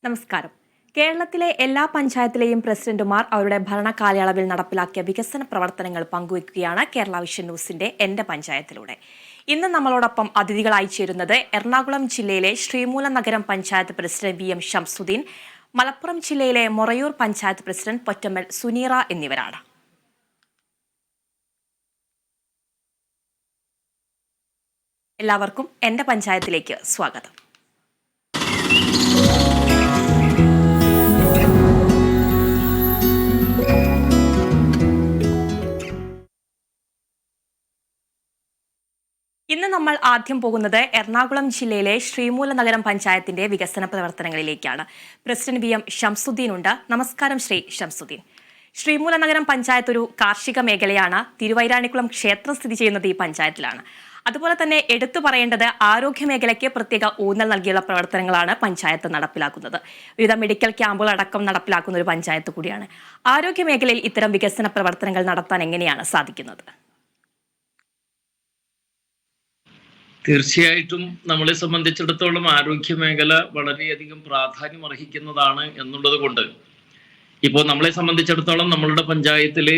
നമസ്കാരം. കേരളത്തിലെ എല്ലാ പഞ്ചായത്തിലെയും പ്രസിഡന്റുമാർ അവരുടെ ഭരണകാലയളവിൽ നടപ്പിലാക്കിയ വികസന പ്രവർത്തനങ്ങൾ പങ്കുവയ്ക്കുകയാണ് കേരള വിഷൻ ന്യൂസിന്റെ എന്റെ പഞ്ചായത്തിലൂടെ. ഇന്ന് നമ്മളോടൊപ്പം അതിഥികളായി ചേരുന്നത് എറണാകുളം ജില്ലയിലെ Sreemoolam Nagaram panchayat president V M Shamsuddin, Malappuram ജില്ലയിലെ മൊറയൂർ പഞ്ചായത്ത് പ്രസിഡന്റ് പൊറ്റമ്മൽ സുനീറ എന്നിവരാണ്. എല്ലാവർക്കും എന്റെ പഞ്ചായത്തിലേക്ക് സ്വാഗതം. ഇന്ന് നമ്മൾ ആദ്യം പോകുന്നത് എറണാകുളം ജില്ലയിലെ ശ്രീമൂല നഗരം പഞ്ചായത്തിന്റെ വികസന പ്രവർത്തനങ്ങളിലേക്കാണ്. പ്രസിഡന്റ് വി എം ഷംസുദ്ദീൻ ഉണ്ട്. നമസ്കാരം ശ്രീ ഷംസുദ്ദീൻ. ശ്രീമൂല നഗരം പഞ്ചായത്ത് ഒരു കാർഷിക മേഖലയാണ്. തിരുവൈരാണിക്കുളം ക്ഷേത്രം സ്ഥിതി ചെയ്യുന്നത് ഈ പഞ്ചായത്തിലാണ്. അതുപോലെ തന്നെ എടുത്തു പറയേണ്ടത് ആരോഗ്യ മേഖലയ്ക്ക് പ്രത്യേക ഊന്നൽ നൽകിയുള്ള പ്രവർത്തനങ്ങളാണ് പഞ്ചായത്ത് നടപ്പിലാക്കുന്നത്. വിവിധ മെഡിക്കൽ ക്യാമ്പുകൾ അടക്കം നടപ്പിലാക്കുന്ന ഒരു പഞ്ചായത്ത് കൂടിയാണ്. ആരോഗ്യ മേഖലയിൽ ഇത്തരം വികസന പ്രവർത്തനങ്ങൾ നടത്താൻ എങ്ങനെയാണ് സാധിക്കുന്നത്? തീർച്ചയായിട്ടും നമ്മളെ സംബന്ധിച്ചിടത്തോളം ആരോഗ്യ മേഖല വളരെയധികം പ്രാധാന്യം അർഹിക്കുന്നതാണ് എന്നുള്ളത് കൊണ്ട് ഇപ്പോൾ നമ്മളെ സംബന്ധിച്ചിടത്തോളം നമ്മളുടെ പഞ്ചായത്തിൽ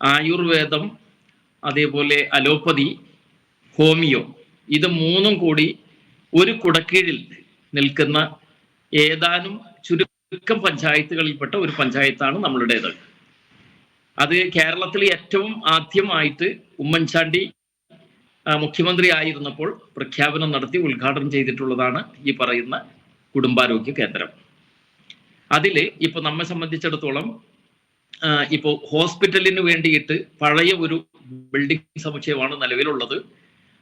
ആയുർവേദം, അതേപോലെ അലോപ്പതി, ഹോമിയോ, ഇത് മൂന്നും കൂടി ഒരു കുടക്കീഴിൽ നിൽക്കുന്ന ഏതാനും ചുരുക്കം പഞ്ചായത്തുകളിൽപ്പെട്ട ഒരു പഞ്ചായത്താണ് നമ്മളുടേത്. അത് കേരളത്തിൽ ഏറ്റവും ആദ്യമായിട്ട് ഉമ്മൻചാണ്ടി മുഖ്യമന്ത്രി ആയിരുന്നപ്പോൾ പ്രഖ്യാപനം നടത്തി ഉദ്ഘാടനം ചെയ്തിട്ടുള്ളതാണ് ഈ പറയുന്ന കുടുംബാരോഗ്യ കേന്ദ്രം. അതില് ഇപ്പൊ നമ്മെ സംബന്ധിച്ചിടത്തോളം ഇപ്പോ ഹോസ്പിറ്റലിന് വേണ്ടിയിട്ട് പഴയ ഒരു ബിൽഡിംഗ് സമുച്ചയമാണ് നിലവിലുള്ളത്.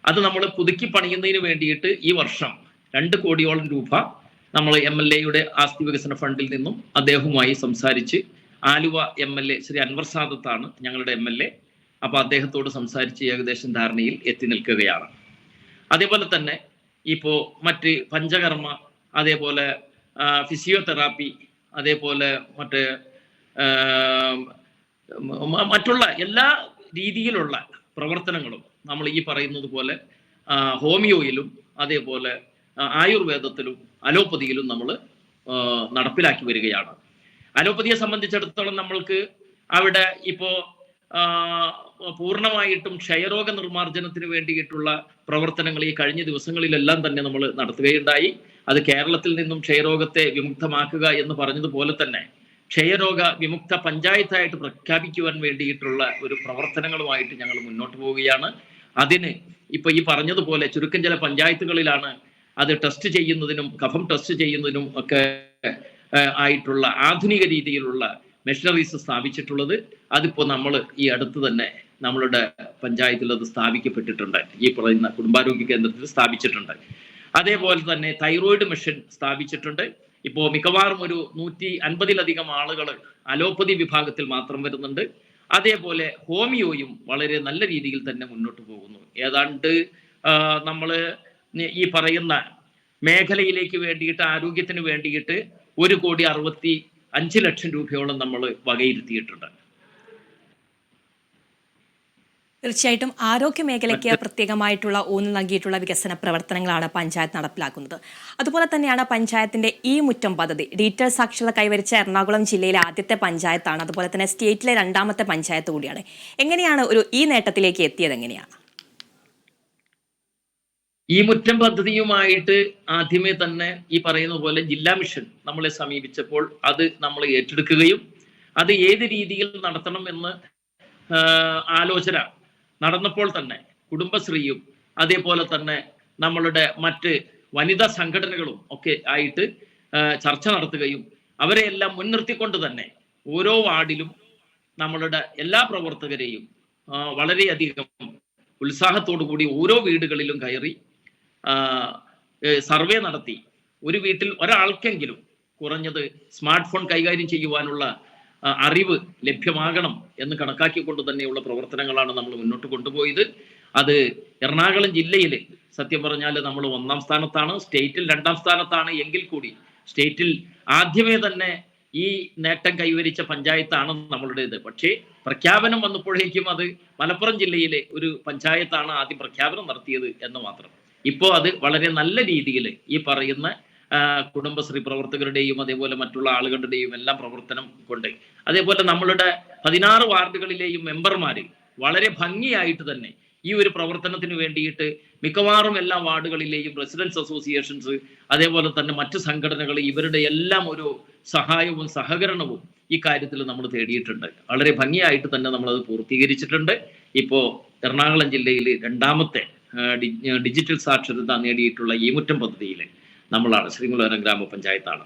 അത് നമ്മൾ പുതുക്കി പണിയുന്നതിന് വേണ്ടിയിട്ട് ഈ വർഷം 2 കോടിയോളം രൂപ നമ്മൾ MLA ആസ്തി വികസന ഫണ്ടിൽ നിന്നും അദ്ദേഹവുമായി സംസാരിച്ച്, ആലുവ MLA ശ്രീ അൻവർ സാദത്താണ് ഞങ്ങളുടെ MLA. അപ്പൊ അദ്ദേഹത്തോട് സംസാരിച്ച് ഏകദേശം ധാരണയിൽ എത്തി നിൽക്കുകയാണ്. അതേപോലെ തന്നെ ഇപ്പോ മറ്റ് പഞ്ചകർമ്മ, അതേപോലെ ഫിസിയോതെറാപ്പി, അതേപോലെ മറ്റുള്ള എല്ലാ രീതിയിലുള്ള പ്രവർത്തനങ്ങളും നമ്മൾ ഈ പറയുന്നത് പോലെ ഹോമിയോയിലും അതേപോലെ ആയുർവേദത്തിലും അലോപ്പതിയിലും നമ്മൾ നടപ്പിലാക്കി വരികയാണ്. അലോപ്പതിയെ സംബന്ധിച്ചിടത്തോളം നമ്മൾക്ക് അവിടെ ഇപ്പോ പൂർണ്ണമായിട്ടും ക്ഷയരോഗ നിർമ്മാർജ്ജനത്തിന് വേണ്ടിയിട്ടുള്ള പ്രവർത്തനങ്ങൾ ഈ കഴിഞ്ഞ ദിവസങ്ങളിലെല്ലാം തന്നെ നമ്മൾ നടത്തുകയുണ്ടായി. അത് കേരളത്തിൽ നിന്നും ക്ഷയരോഗത്തെ വിമുക്തമാക്കുക എന്ന് പറഞ്ഞതുപോലെ തന്നെ ക്ഷയരോഗ വിമുക്ത പഞ്ചായത്തായിട്ട് പ്രഖ്യാപിക്കുവാൻ വേണ്ടിയിട്ടുള്ള ഒരു പ്രവർത്തനങ്ങളുമായിട്ട് ഞങ്ങൾ മുന്നോട്ട് പോവുകയാണ്. അതിന് ഇപ്പൊ ഈ പറഞ്ഞതുപോലെ ചുരുക്കം ചില പഞ്ചായത്തുകളിലാണ് അത് ടെസ്റ്റ് ചെയ്യുന്നതിനും കഫം ടെസ്റ്റ് ചെയ്യുന്നതിനും ഒക്കെ ആയിട്ടുള്ള ആധുനിക രീതിയിലുള്ള മെഷീനറീസ് സ്ഥാപിച്ചിട്ടുള്ളത്. അതിപ്പോ നമ്മൾ ഈ അടുത്ത് തന്നെ നമ്മളുടെ പഞ്ചായത്തിൽ അത് സ്ഥാപിക്കപ്പെട്ടിട്ടുണ്ട്. ഈ പറയുന്ന കുടുംബാരോഗ്യ കേന്ദ്രത്തിൽ സ്ഥാപിച്ചിട്ടുണ്ട്. അതേപോലെ തന്നെ തൈറോയിഡ് മെഷീൻ സ്ഥാപിച്ചിട്ടുണ്ട്. ഇപ്പോൾ മിക്കവാറും ഒരു 150-ലധികം ആളുകൾ അലോപ്പതി വിഭാഗത്തിൽ മാത്രം വരുന്നുണ്ട്. അതേപോലെ ഹോമിയോയും വളരെ നല്ല രീതിയിൽ തന്നെ മുന്നോട്ട് പോകുന്നു. ഏതാണ്ട് നമ്മൾ ഈ പറയുന്ന മേഖലയിലേക്ക് വേണ്ടിയിട്ട്, ആരോഗ്യത്തിന് വേണ്ടിയിട്ട് 1,65,00,000 രൂപയോളം നമ്മൾ വകയിരുത്തിയിട്ടുണ്ട്. തീർച്ചയായിട്ടും ആരോഗ്യ മേഖലയ്ക്ക് പ്രത്യേകമായിട്ടുള്ള ഊന്നൽ നൽകിയിട്ടുള്ള വികസന പ്രവർത്തനങ്ങളാണ് പഞ്ചായത്ത് നടപ്പിലാക്കുന്നത്. അതുപോലെ തന്നെയാണ് പഞ്ചായത്തിന്റെ ഈ മുറ്റം പദ്ധതി. ഡിജിറ്റൽ സാക്ഷരത കൈവരിച്ച എറണാകുളം ജില്ലയിലെ ആദ്യത്തെ പഞ്ചായത്താണ്. അതുപോലെ തന്നെ സ്റ്റേറ്റിലെ 2ാമത്തെ പഞ്ചായത്ത് കൂടിയാണ്. എങ്ങനെയാണ് ഈ നേട്ടത്തിലേക്ക് എത്തിയത്? എങ്ങനെയാണ് ഈ മുറ്റം പദ്ധതിയുമായിട്ട് ആദ്യമേ തന്നെ ഈ പറയുന്ന പോലെ ജില്ലാ മിഷൻ നമ്മളെ സമീപിച്ചപ്പോൾ അത് നമ്മൾ ഏറ്റെടുക്കുകയും അത് ഏത് രീതിയിൽ നടത്തണം എന്ന് ആലോചന നടന്നപ്പോൾ തന്നെ കുടുംബശ്രീയും അതേപോലെ തന്നെ നമ്മളുടെ മറ്റ് വനിതാ സംഘടനകളും ഒക്കെ ആയിട്ട് ചർച്ച നടത്തുകയും അവരെ എല്ലാം മുൻനിർത്തിക്കൊണ്ട് തന്നെ ഓരോ വാർഡിലും നമ്മളുടെ എല്ലാ പ്രവർത്തകരെയും വളരെയധികം ഉത്സാഹത്തോടു കൂടി ഓരോ വീടുകളിലും കയറി സർവേ നടത്തി ഒരു വീട്ടിൽ ഒരാൾക്കെങ്കിലും കുറഞ്ഞത് സ്മാർട്ട് ഫോൺ കൈകാര്യം ചെയ്യുവാനുള്ള അറിവ് ലഭ്യമാകണം എന്ന് കണക്കാക്കിക്കൊണ്ട് തന്നെയുള്ള പ്രവർത്തനങ്ങളാണ് നമ്മൾ മുന്നോട്ട് കൊണ്ടുപോയത്. അത് എറണാകുളം ജില്ലയിൽ സത്യം പറഞ്ഞാൽ നമ്മൾ 1ാം സ്ഥാനത്താണ്, സ്റ്റേറ്റിൽ 2ാം സ്ഥാനത്താണ്. എങ്കിൽ കൂടി സ്റ്റേറ്റിൽ ആദ്യമേ തന്നെ ഈ നേട്ടം കൈവരിച്ച പഞ്ചായത്താണ് നമ്മളുടേത്. പക്ഷേ പ്രഖ്യാപനം വന്നപ്പോഴേക്കും അത് മലപ്പുറം ജില്ലയിലെ ഒരു പഞ്ചായത്താണ് ആദ്യം പ്രഖ്യാപനം നടത്തിയത് എന്ന് മാത്രം. ഇപ്പോൾ അത് വളരെ നല്ല രീതിയിൽ ഈ പറയുന്ന കുടുംബശ്രീ പ്രവർത്തകരുടെയും അതേപോലെ മറ്റുള്ള ആളുകളുടെയും എല്ലാം പ്രവർത്തനം കൊണ്ട്, അതേപോലെ നമ്മളുടെ 16 വാർഡുകളിലെയും മെമ്പർമാര് വളരെ ഭംഗിയായിട്ട് തന്നെ ഈ ഒരു പ്രവർത്തനത്തിന് വേണ്ടിയിട്ട് മിക്കവാറും എല്ലാ വാർഡുകളിലെയും റെസിഡൻസ് അസോസിയേഷൻസ്, അതേപോലെ തന്നെ മറ്റ് സംഘടനകൾ, ഇവരുടെ എല്ലാം ഒരു സഹായവും സഹകരണവും ഈ കാര്യത്തിൽ നമ്മൾ തേടിയിട്ടുണ്ട്. വളരെ ഭംഗിയായിട്ട് തന്നെ നമ്മളത് പൂർത്തീകരിച്ചിട്ടുണ്ട്. ഇപ്പോൾ എറണാകുളം ജില്ലയിൽ രണ്ടാമത്തെ ഡിജിറ്റൽ സാക്ഷരത നേടിയിട്ടുള്ള ഈമുറ്റം പദ്ധതിയിൽ നമ്മളാണ്, ശ്രീമൂലനഗരം ഗ്രാമപഞ്ചായത്താണ്.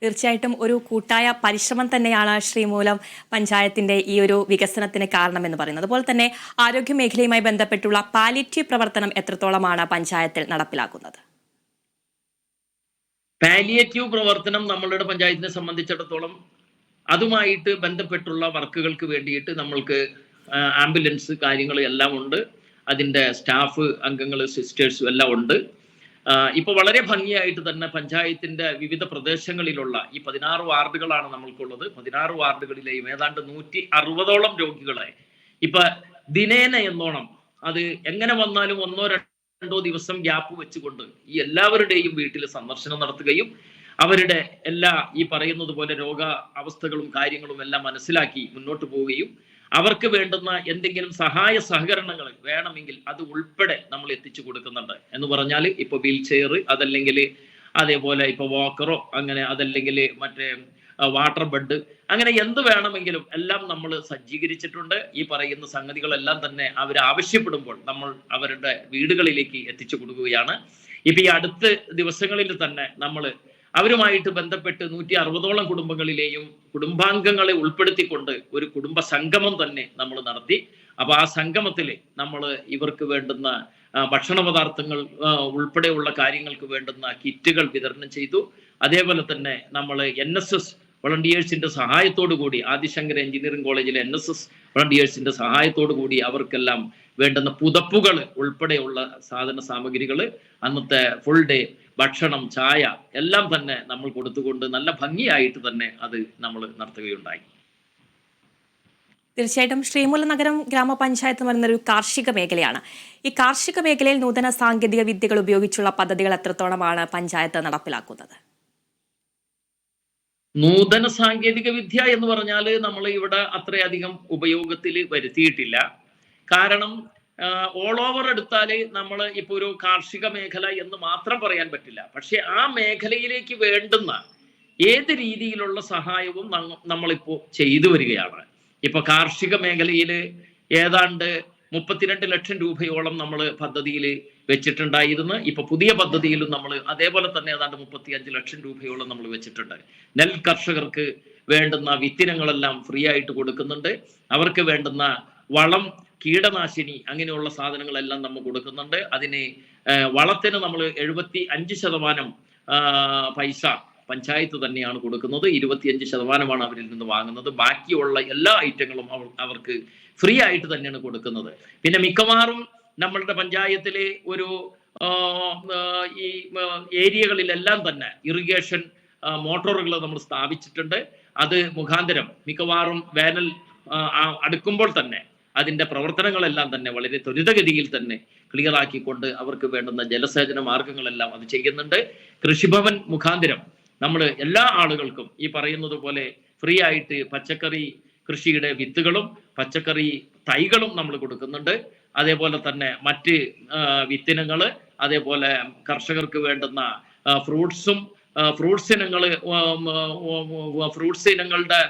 തീർച്ചയായിട്ടും ഒരു കൂട്ടായ പരിശ്രമം തന്നെയാണ് ശ്രീമൂലം പഞ്ചായത്തിന്റെ ഈ ഒരു വികസനത്തിന് കാരണമെന്ന് പറയുന്നത്. അതുപോലെ തന്നെ ആരോഗ്യ മേഖലയുമായി ബന്ധപ്പെട്ടുള്ള പാലിയേറ്റീവ് പ്രവർത്തനം എത്രത്തോളമാണ് പഞ്ചായത്തിൽ നടപ്പിലാക്കുന്നത്? പാലിയേറ്റീവ് പ്രവർത്തനം നമ്മളുടെ പഞ്ചായത്തിനെ സംബന്ധിച്ചിടത്തോളം അതുമായിട്ട് ബന്ധപ്പെട്ടുള്ള വർക്കുകൾക്ക് വേണ്ടിയിട്ട് നമ്മൾക്ക് ആംബുലൻസ് കാര്യങ്ങൾ എല്ലാം ഉണ്ട്. അതിൻ്റെ സ്റ്റാഫ് അംഗങ്ങൾ, സിസ്റ്റേഴ്സും എല്ലാം ഉണ്ട്. ഇപ്പോൾ വളരെ ഭംഗിയായിട്ട് തന്നെ പഞ്ചായത്തിന്റെ വിവിധ പ്രദേശങ്ങളിലുള്ള ഈ 16 വാർഡുകളാണ് നമ്മൾക്കുള്ളത്. 16 വാർഡുകളിലെയും ഏതാണ്ട് 160ഓളം രോഗികളെ ഇപ്പൊ ദിനേന എന്നോണം, അത് എങ്ങനെ വന്നാലും 1-2 ദിവസം ഗ്യാപ്പ് വെച്ചുകൊണ്ട് ഈ എല്ലാവരുടെയും വീട്ടിൽ സന്ദർശനം നടത്തുകയും അവരുടെ എല്ലാ ഈ പറയുന്നത് പോലെ രോഗ അവസ്ഥകളും കാര്യങ്ങളും എല്ലാം മനസ്സിലാക്കി മുന്നോട്ട് പോവുകയും അവർക്ക് വേണ്ടുന്ന എന്തെങ്കിലും സഹായ സഹകരണങ്ങൾ വേണമെങ്കിൽ അത് ഉൾപ്പെടെ നമ്മൾ എത്തിച്ചു കൊടുക്കുന്നുണ്ട്. എന്ന് പറഞ്ഞാൽ ഇപ്പൊ വീൽ ചെയർ, അതല്ലെങ്കിൽ അതേപോലെ ഇപ്പൊ വാക്കറോ, അങ്ങനെ അതല്ലെങ്കിൽ മറ്റേ വാട്ടർ ബെഡ്, അങ്ങനെ എന്ത് വേണമെങ്കിലും എല്ലാം നമ്മൾ സജ്ജീകരിച്ചിട്ടുണ്ട്. ഈ പറയുന്ന സംഗതികളെല്ലാം തന്നെ അവർ ആവശ്യപ്പെടുമ്പോൾ നമ്മൾ അവരുടെ വീടുകളിലേക്ക് എത്തിച്ചു കൊടുക്കുകയാണ്. ഇപ്പൊ ഈ അടുത്ത ദിവസങ്ങളിൽ തന്നെ നമ്മൾ അവരുമായിട്ട് ബന്ധപ്പെട്ട് 160ഓളം കുടുംബങ്ങളിലെയും കുടുംബാംഗങ്ങളെ ഉൾപ്പെടുത്തിക്കൊണ്ട് ഒരു കുടുംബ സംഗമം തന്നെ നമ്മൾ നടത്തി. അപ്പൊ ആ സംഗമത്തിൽ നമ്മൾ ഇവർക്ക് വേണ്ടുന്ന ഭക്ഷണ പദാർത്ഥങ്ങൾ ഉൾപ്പെടെയുള്ള കാര്യങ്ങൾക്ക് വേണ്ടുന്ന കിറ്റുകൾ വിതരണം ചെയ്തു. അതേപോലെ തന്നെ നമ്മൾ NSS വളണ്ടിയേഴ്സിന്റെ സഹായത്തോടു കൂടി, ആദിശങ്കര എഞ്ചിനീയറിംഗ് കോളേജിലെ NSS വളണ്ടിയേഴ്സിന്റെ സഹായത്തോടു കൂടി അവർക്കെല്ലാം വേണ്ടുന്ന പുതപ്പുകൾ ഉൾപ്പെടെയുള്ള സാധന സാമഗ്രികൾ, അന്നത്തെ ഫുൾ ഡേ ഭക്ഷണം, ചായ എല്ലാം തന്നെ നമ്മൾ കൊടുത്തുകൊണ്ട് നല്ല ഭംഗിയായിട്ട് തന്നെ അത് നമ്മൾ നടത്തുകയുണ്ടായി. തീർച്ചയായിട്ടും ശ്രീമൂലനഗരം ഗ്രാമപഞ്ചായത്ത് എന്ന് പറയുന്ന ഒരു കാർഷിക മേഖലയാണ്. ഈ കാർഷിക മേഖലയിൽ നൂതന സാങ്കേതിക വിദ്യകൾ ഉപയോഗിച്ചുള്ള പദ്ധതികൾ എത്രത്തോളമാണ് പഞ്ചായത്ത് നടപ്പിലാക്കുന്നത്? നൂതന സാങ്കേതിക വിദ്യ എന്ന് പറഞ്ഞാൽ നമ്മൾ ഇവിടെ അത്രയധികം ഉപയോഗത്തിൽ വരുത്തിയിട്ടില്ല. കാരണം ഓൾ ഓവർ എടുത്താൽ നമ്മൾ ഇപ്പോൾ ഒരു കാർഷിക മേഖല എന്ന് മാത്രം പറയാൻ പറ്റില്ല. പക്ഷെ ആ മേഖലയിലേക്ക് വേണ്ടുന്ന ഏത് രീതിയിലുള്ള സഹായവും നമ്മളിപ്പോൾ ചെയ്തു വരികയാണ്. ഇപ്പൊ കാർഷിക മേഖലയിൽ ഏതാണ്ട് 32 ലക്ഷം രൂപയോളം നമ്മൾ പദ്ധതിയിൽ വെച്ചിട്ടുണ്ടായിരുന്നു. ഇപ്പൊ പുതിയ പദ്ധതിയിലും നമ്മൾ അതേപോലെ തന്നെ ഏതാണ്ട് 35 ലക്ഷം രൂപയോളം നമ്മൾ വെച്ചിട്ടുണ്ട്. നെൽ കർഷകർക്ക് വേണ്ടുന്ന വിത്തിനങ്ങളെല്ലാം ഫ്രീ ആയിട്ട് കൊടുക്കുന്നുണ്ട്. അവർക്ക് വേണ്ടുന്ന വളം, കീടനാശിനി, അങ്ങനെയുള്ള സാധനങ്ങളെല്ലാം നമ്മൾ കൊടുക്കുന്നുണ്ട്. അതിന് വളത്തിന് നമ്മൾ 75% പൈസ പഞ്ചായത്ത് തന്നെയാണ് കൊടുക്കുന്നത്. 25% അവരിൽ നിന്ന് വാങ്ങുന്നത്. ബാക്കിയുള്ള എല്ലാ ഐറ്റങ്ങളും അവർക്ക് ഫ്രീ ആയിട്ട് തന്നെയാണ് കൊടുക്കുന്നത്. പിന്നെ മിക്കവാറും നമ്മളുടെ പഞ്ചായത്തിലെ ഒരു ഈ ഏരിയകളിലെല്ലാം തന്നെ ഇറിഗേഷൻ മോട്ടോറുകൾ നമ്മൾ സ്ഥാപിച്ചിട്ടുണ്ട്. അത് മുഖാന്തരം മിക്കവാറും വേനൽ അടുക്കുമ്പോൾ തന്നെ അതിന്റെ പ്രവർത്തനങ്ങളെല്ലാം തന്നെ വളരെ ത്വരിതഗതിയിൽ തന്നെ ക്ലിയർ ആക്കിക്കൊണ്ട് അവർക്ക് വേണ്ടുന്ന ജലസേചന മാർഗങ്ങളെല്ലാം അത് ചെയ്യുന്നുണ്ട്. കൃഷിഭവൻ മുഖാന്തരം നമ്മൾ എല്ലാ ആളുകൾക്കും ഈ പറയുന്നത് പോലെ ഫ്രീ ആയിട്ട് പച്ചക്കറി കൃഷിയുടെ വിത്തുകളും പച്ചക്കറി തൈകളും നമ്മൾ കൊടുക്കുന്നുണ്ട്. അതേപോലെ തന്നെ മറ്റ് വിത്തിനങ്ങൾ, അതേപോലെ കർഷകർക്ക് വേണ്ടുന്ന ഫ്രൂട്ട്സ് ഇനങ്ങളുടെ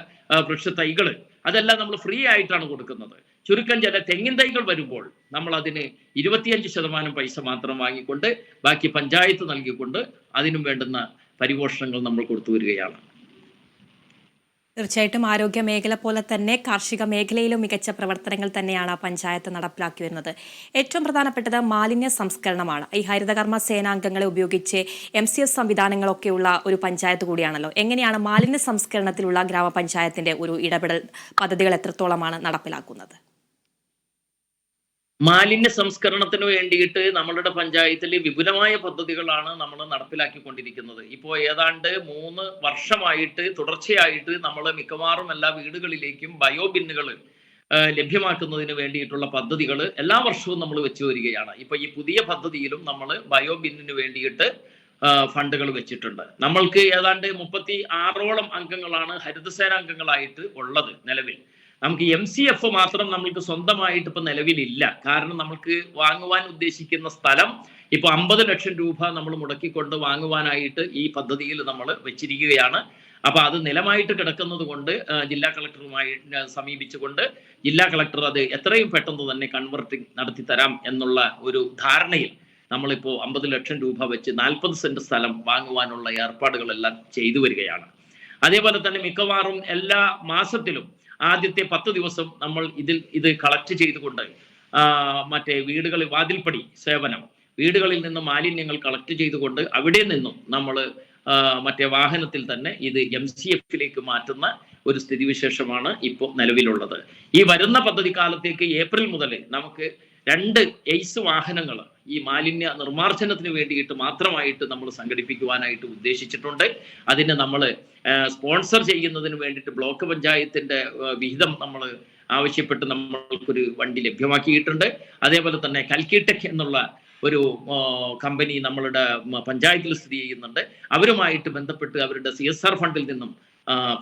വൃക്ഷ തൈകൾ, അതെല്ലാം നമ്മൾ ഫ്രീ ആയിട്ടാണ് കൊടുക്കുന്നത്. ചുരുക്കം ചില തെങ്ങിൻ തൈകൾ വരുമ്പോൾ നമ്മൾ അതിന് 25% പൈസ മാത്രം വാങ്ങിക്കൊണ്ട് ബാക്കി പഞ്ചായത്ത് നൽകിക്കൊണ്ട് അതിനും വേണ്ടുന്ന പരിപോഷണങ്ങൾ നമ്മൾ കൊടുത്തു വരികയാണ്. തീർച്ചയായിട്ടും ആരോഗ്യ മേഖല പോലെ തന്നെ കാർഷിക മേഖലയിലും മികച്ച പ്രവർത്തനങ്ങൾ തന്നെയാണ് പഞ്ചായത്ത് നടപ്പിലാക്കി വരുന്നത്. ഏറ്റവും പ്രധാനപ്പെട്ടത് മാലിന്യ സംസ്കരണമാണ്. ഈ ഹരിതകർമ്മ സേനാംഗങ്ങളെ ഉപയോഗിച്ച് MCS സംവിധാനങ്ങളൊക്കെയുള്ള ഒരു പഞ്ചായത്ത് കൂടിയാണല്ലോ. എങ്ങനെയാണ് മാലിന്യ സംസ്കരണത്തിലുള്ള ഗ്രാമപഞ്ചായത്തിന്റെ ഒരു ഇടപെടൽ പദ്ധതികൾ എത്രത്തോളമാണ് നടപ്പിലാക്കുന്നത്? മാലിന്യ സംസ്കരണത്തിന് വേണ്ടിയിട്ട് നമ്മളുടെ പഞ്ചായത്തിൽ വിപുലമായ പദ്ധതികളാണ് നമ്മൾ നടപ്പിലാക്കിക്കൊണ്ടിരിക്കുന്നത്. ഇപ്പോൾ ഏതാണ്ട് 3 വർഷമായിട്ട് തുടർച്ചയായിട്ട് നമ്മൾ മിക്കവാറും എല്ലാ വീടുകളിലേക്കും ബയോ ബിന്നുകൾ ലഭ്യമാക്കുന്നതിന് വേണ്ടിയിട്ടുള്ള പദ്ധതികൾ എല്ലാ വർഷവും നമ്മൾ വെച്ചു വരികയാണ്. ഇപ്പൊ ഈ പുതിയ പദ്ധതിയിലും നമ്മൾ ബയോ ബിന്നിന് വേണ്ടിയിട്ട് ഫണ്ടുകൾ വെച്ചിട്ടുണ്ട്. നമ്മൾക്ക് ഏതാണ്ട് 36ഓളം അംഗങ്ങളാണ് ഹരിതസേന അംഗങ്ങളായിട്ട് ഉള്ളത് നിലവിൽ. നമുക്ക് MCF മാത്രം നമ്മൾക്ക് സ്വന്തമായിട്ട് ഇപ്പൊ നിലവിലില്ല. കാരണം നമുക്ക് വാങ്ങുവാൻ ഉദ്ദേശിക്കുന്ന സ്ഥലം ഇപ്പൊ 50 ലക്ഷം രൂപ നമ്മൾ മുടക്കിക്കൊണ്ട് വാങ്ങുവാനായിട്ട് ഈ പദ്ധതിയിൽ നമ്മൾ വെച്ചിരിക്കുകയാണ്. അപ്പൊ അത് നിലമായിട്ട് കിടക്കുന്നത് കൊണ്ട് ജില്ലാ കളക്ടറുമായി സമീപിച്ചുകൊണ്ട് ജില്ലാ കളക്ടർ അത് എത്രയും പെട്ടെന്ന് തന്നെ കൺവെർട്ടിംഗ് നടത്തി തരാം എന്നുള്ള ഒരു ധാരണയിൽ നമ്മളിപ്പോൾ 50 ലക്ഷം രൂപ വെച്ച് 40 സെന്റ് സ്ഥലം വാങ്ങുവാനുള്ള ഏർപ്പാടുകളെല്ലാം ചെയ്തു വരികയാണ്. അതേപോലെ തന്നെ മിക്കവാറും എല്ലാ മാസത്തിലും ആദ്യത്തെ 10 ദിവസം നമ്മൾ ഇത് കളക്ട് ചെയ്തുകൊണ്ട് മറ്റേ വീടുകളിൽ വാതിൽപ്പടി സേവനം, വീടുകളിൽ നിന്ന് മാലിന്യങ്ങൾ കളക്ട് ചെയ്തുകൊണ്ട് അവിടെ നിന്നും നമ്മൾ മറ്റേ വാഹനത്തിൽ തന്നെ ഇത് MCFിലേക്ക് മാറ്റുന്ന ഒരു സ്ഥിതിവിശേഷമാണ് ഇപ്പോൾ നിലവിലുള്ളത്. ഈ വരുന്ന പദ്ധതി കാലത്തേക്ക് ഏപ്രിൽ മുതൽ നമുക്ക് 2 എയ്സ് വാഹനങ്ങൾ ഈ മാലിന്യ നിർമ്മാർജ്ജനത്തിന് വേണ്ടിയിട്ട് മാത്രമായിട്ട് നമ്മൾ സംഘടിപ്പിക്കുവാനായിട്ട് ഉദ്ദേശിച്ചിട്ടുണ്ട്. അതിന് നമ്മൾ സ്പോൺസർ ചെയ്യുന്നതിന് വേണ്ടിയിട്ട് ബ്ലോക്ക് പഞ്ചായത്തിന്റെ വിഹിതം നമ്മൾ ആവശ്യപ്പെട്ട് നമ്മൾക്കൊരു വണ്ടി ലഭ്യമാക്കിയിട്ടുണ്ട്. അതേപോലെ തന്നെ കൽക്കിടെക് എന്നുള്ള ഒരു കമ്പനി നമ്മളുടെ പഞ്ചായത്തിൽ സ്ഥിതി ചെയ്യുന്നുണ്ട്. അവരുമായിട്ട് ബന്ധപ്പെട്ട് അവരുടെ CSR ഫണ്ടിൽ നിന്നും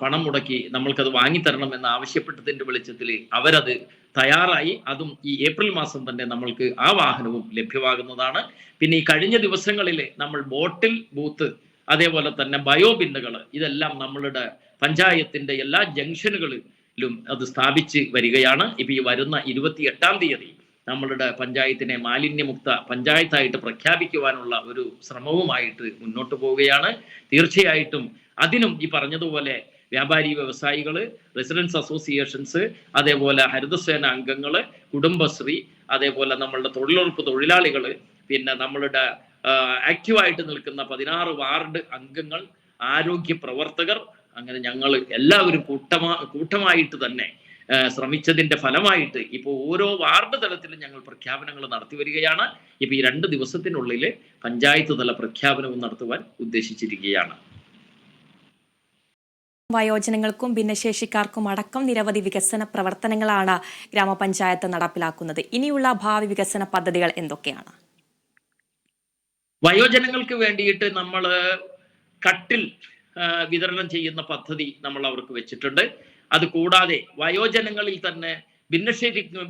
പണം മുടക്കി നമ്മൾക്കത് വാങ്ങിത്തരണം എന്ന് ആവശ്യപ്പെട്ടതിന്റെ വെളിച്ചത്തിൽ അവരത് തയ്യാറായി. അതും ഈ ഏപ്രിൽ മാസം തന്നെ നമ്മൾക്ക് ആ വാഹനവും ലഭ്യമാകുന്നതാണ്. പിന്നെ ഈ കഴിഞ്ഞ ദിവസങ്ങളിൽ നമ്മൾ ബോട്ടിൽ ബൂത്ത്, അതേപോലെ തന്നെ ബയോ ബിന്നുകൾ, ഇതെല്ലാം നമ്മളുടെ പഞ്ചായത്തിന്റെ എല്ലാ ജംഗ്ഷനുകളിലും അത് സ്ഥാപിച്ച് വരികയാണ്. ഇപ്പൊ ഈ വരുന്ന 28-ാം തീയതി നമ്മളുടെ പഞ്ചായത്തിനെ മാലിന്യമുക്ത പഞ്ചായത്തായിട്ട് പ്രഖ്യാപിക്കുവാനുള്ള ഒരു ശ്രമവുമായിട്ട് മുന്നോട്ട് പോവുകയാണ്. തീർച്ചയായിട്ടും അതിനും ഈ പറഞ്ഞതുപോലെ വ്യാപാരി വ്യവസായികള്, റെസിഡൻസ് അസോസിയേഷൻസ്, അതേപോലെ ഹരിതസേന അംഗങ്ങള്, കുടുംബശ്രീ, അതേപോലെ നമ്മളുടെ തൊഴിലുറപ്പ് തൊഴിലാളികള്, പിന്നെ നമ്മളുടെ ആക്റ്റീവായിട്ട് നിൽക്കുന്ന 16 വാർഡ് അംഗങ്ങൾ, ആരോഗ്യ പ്രവർത്തകർ, അങ്ങനെ ഞങ്ങൾ എല്ലാവരും കൂട്ടമായിട്ട് തന്നെ ശ്രമിച്ചതിന്റെ ഫലമായിട്ട് ഇപ്പോൾ ഓരോ വാർഡ് തലത്തിലും ഞങ്ങൾ പ്രഖ്യാപനങ്ങൾ നടത്തി വരികയാണ്. ഇപ്പൊ ഈ 2 ദിവസത്തിനുള്ളിൽ പഞ്ചായത്ത് തല പ്രഖ്യാപനവും നടത്തുവാൻ ഉദ്ദേശിച്ചിരിക്കുകയാണ്. വയോജനങ്ങൾക്കും ഭിന്നശേഷിക്കാർക്കും അടക്കം നിരവധി വികസന പ്രവർത്തനങ്ങളാണ് ഗ്രാമപഞ്ചായത്ത് നടപ്പിലാക്കുന്നത്. ഇനിയുള്ള ഭാവി വികസന പദ്ധതികൾ എന്തൊക്കെയാണ്? വയോജനങ്ങൾക്ക് വേണ്ടിയിട്ട് നമ്മൾ കട്ടിൽ വിതരണം ചെയ്യുന്ന പദ്ധതി നമ്മൾ അവർക്ക് വെച്ചിട്ടുണ്ട്. അത് കൂടാതെ വയോജനങ്ങളിൽ തന്നെ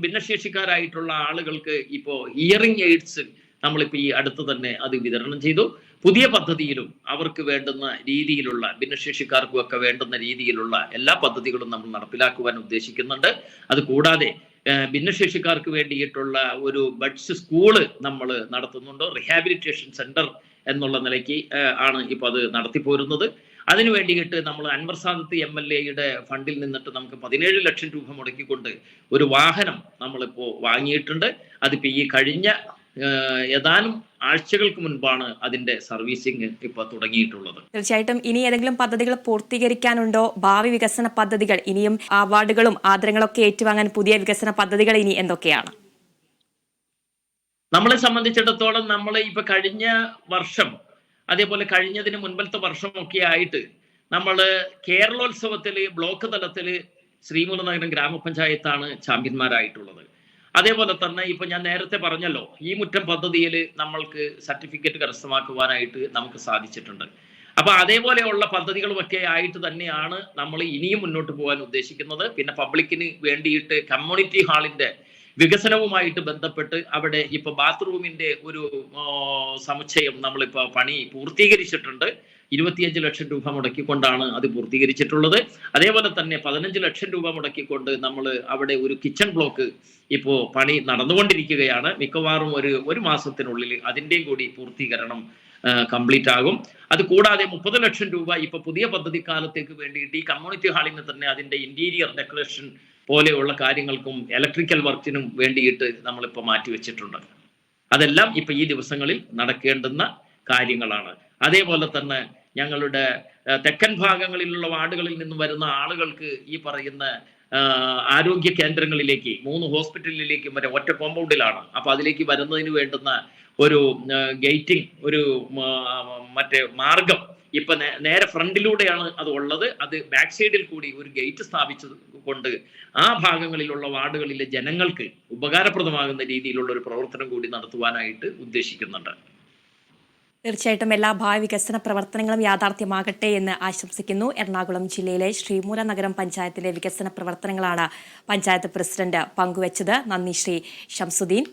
ഭിന്നശേഷിക്കാരായിട്ടുള്ള ആളുകൾക്ക് ഇപ്പോ ഹിയറിംഗ് എയ്ഡ്സ് നമ്മളിപ്പോ ഈ അടുത്ത് തന്നെ അത് വിതരണം ചെയ്തു. പുതിയ പദ്ധതിയിലും അവർക്ക് വേണ്ടുന്ന രീതിയിലുള്ള, ഭിന്നശേഷിക്കാർക്കും ഒക്കെ വേണ്ടുന്ന രീതിയിലുള്ള എല്ലാ പദ്ധതികളും നമ്മൾ നടപ്പിലാക്കുവാൻ ഉദ്ദേശിക്കുന്നുണ്ട്. അത് കൂടാതെ ഭിന്നശേഷിക്കാർക്ക് വേണ്ടിയിട്ടുള്ള ഒരു ബഡ്സ് സ്കൂള് നമ്മൾ നടത്തുന്നുണ്ട്. റിഹാബിലിറ്റേഷൻ സെന്റർ എന്നുള്ള നിലയ്ക്ക് ആണ് ഇപ്പൊ അത് നടത്തിപ്പോരുന്നത്. അതിനു വേണ്ടിയിട്ട് നമ്മൾ അൻവർ സാദത്ത് MLA-യുടെ ഫണ്ടിൽ നിന്നിട്ട് നമുക്ക് 17 ലക്ഷം രൂപ മുടക്കിക്കൊണ്ട് ഒരു വാഹനം നമ്മളിപ്പോ വാങ്ങിയിട്ടുണ്ട്. അതിപ്പോ ഈ കഴിഞ്ഞ ഏതാനും ആഴ്ചകൾക്ക് മുൻപാണ് അതിന്റെ സർവീസിങ് ഇപ്പൊ തുടങ്ങിയിട്ടുള്ളത്. തീർച്ചയായിട്ടും ഇനി ഏതെങ്കിലും പദ്ധതികൾ പൂർത്തീകരിക്കാനുണ്ടോ? ഭാവി വികസന പദ്ധതികൾ, ഇനിയും അവാർഡുകളും ആദരങ്ങളൊക്കെ ഏറ്റുവാങ്ങാൻ പുതിയ വികസന പദ്ധതികൾ ഇനി എന്തൊക്കെയാണ്? നമ്മളെ സംബന്ധിച്ചിടത്തോളം നമ്മൾ ഇപ്പൊ കഴിഞ്ഞ വർഷം, അതേപോലെ കഴിഞ്ഞതിന് മുൻപത്തെ വർഷമൊക്കെ ആയിട്ട് നമ്മൾ കേരളോത്സവത്തില് ബ്ലോക്ക് തലത്തില് ശ്രീമൂലനഗരം ഗ്രാമപഞ്ചായത്താണ് ചാമ്പ്യന്മാരായിട്ടുള്ളത്. അതേപോലെ തന്നെ ഇപ്പൊ ഞാൻ നേരത്തെ പറഞ്ഞല്ലോ, ഈ മുറ്റം പദ്ധതിയിൽ നമ്മൾക്ക് സർട്ടിഫിക്കറ്റ് കരസ്ഥമാക്കുവാനായിട്ട് നമുക്ക് സാധിച്ചിട്ടുണ്ട്. അപ്പൊ അതേപോലെയുള്ള പദ്ധതികളുമൊക്കെ ആയിട്ട് തന്നെയാണ് നമ്മൾ ഇനിയും മുന്നോട്ട് പോകാൻ ഉദ്ദേശിക്കുന്നത്. പിന്നെ പബ്ലിക്കിന് വേണ്ടിയിട്ട് കമ്മ്യൂണിറ്റി ഹാളിന്റെ വികസനവുമായിട്ട് ബന്ധപ്പെട്ട് അവിടെ ഇപ്പൊ ബാത്റൂമിന്റെ ഒരു സമുച്ചയം നമ്മളിപ്പോ പണി പൂർത്തീകരിച്ചിട്ടുണ്ട്. 25 ലക്ഷം രൂപ മുടക്കിക്കൊണ്ടാണ് അത് പൂർത്തീകരിച്ചിട്ടുള്ളത്. അതേപോലെ തന്നെ 15 ലക്ഷം രൂപ മുടക്കിക്കൊണ്ട് നമ്മൾ അവിടെ ഒരു കിച്ചൺ ബ്ലോക്ക് ഇപ്പോ പണി നടന്നുകൊണ്ടിരിക്കുകയാണ്. മിക്കവാറും ഒരു മാസത്തിനുള്ളിൽ അതിൻ്റെയും കൂടി പൂർത്തീകരണം കംപ്ലീറ്റ് ആകും. അത് കൂടാതെ 30 ലക്ഷം രൂപ ഇപ്പൊ പുതിയ പദ്ധതി കാലത്തേക്ക് വേണ്ടിയിട്ട് ഈ കമ്മ്യൂണിറ്റി ഹാളിന് തന്നെ അതിന്റെ ഇന്റീരിയർ ഡെക്കറേഷൻ പോലെയുള്ള കാര്യങ്ങൾക്കും ഇലക്ട്രിക്കൽ വർക്കിനും വേണ്ടിയിട്ട് നമ്മളിപ്പോൾ മാറ്റിവെച്ചിട്ടുണ്ട്. അതെല്ലാം ഇപ്പൊ ഈ ദിവസങ്ങളിൽ നടക്കേണ്ടുന്ന കാര്യങ്ങളാണ്. അതേപോലെ തന്നെ ഞങ്ങളുടെ തെക്കൻ ഭാഗങ്ങളിലുള്ള വാർഡുകളിൽ നിന്നും വരുന്ന ആളുകൾക്ക് ഈ പറയുന്ന ആരോഗ്യ കേന്ദ്രങ്ങളിലേക്ക് 3 ഹോസ്പിറ്റലിലേക്കും വരെ ഒറ്റ കോമ്പൗണ്ടിലാണ്. അപ്പൊ അതിലേക്ക് വരുന്നതിന് വേണ്ടുന്ന ഒരു ഗേറ്റിംഗ്, ഒരു മറ്റേ മാർഗം ഇപ്പൊ നേരെ ഫ്രണ്ടിലൂടെയാണ് അത് ഉള്ളത്. അത് ബാക്ക് സൈഡിൽ കൂടി ഒരു ഗേറ്റ് സ്ഥാപിച്ചത് കൊണ്ട് ആ ഭാഗങ്ങളിലുള്ള വാർഡുകളിലെ ജനങ്ങൾക്ക് ഉപകാരപ്രദമാകുന്ന രീതിയിലുള്ള ഒരു പ്രവർത്തനം കൂടി നടത്തുവാനായിട്ട് ഉദ്ദേശിക്കുന്നുണ്ട്. തീർച്ചയായിട്ടും എല്ലാ ഭാവി വികസന പ്രവർത്തനങ്ങളും യാഥാർത്ഥ്യമാകട്ടെ എന്ന് ആശംസിക്കുന്നു. എറണാകുളം ജില്ലയിലെ ശ്രീമൂല നഗരം പഞ്ചായത്തിലെ വികസന പ്രവർത്തനങ്ങളാണ് പഞ്ചായത്ത് പ്രസിഡന്റ് പങ്കുവച്ചത്. നന്ദി ശ്രീ ഷംസുദ്ദീൻ.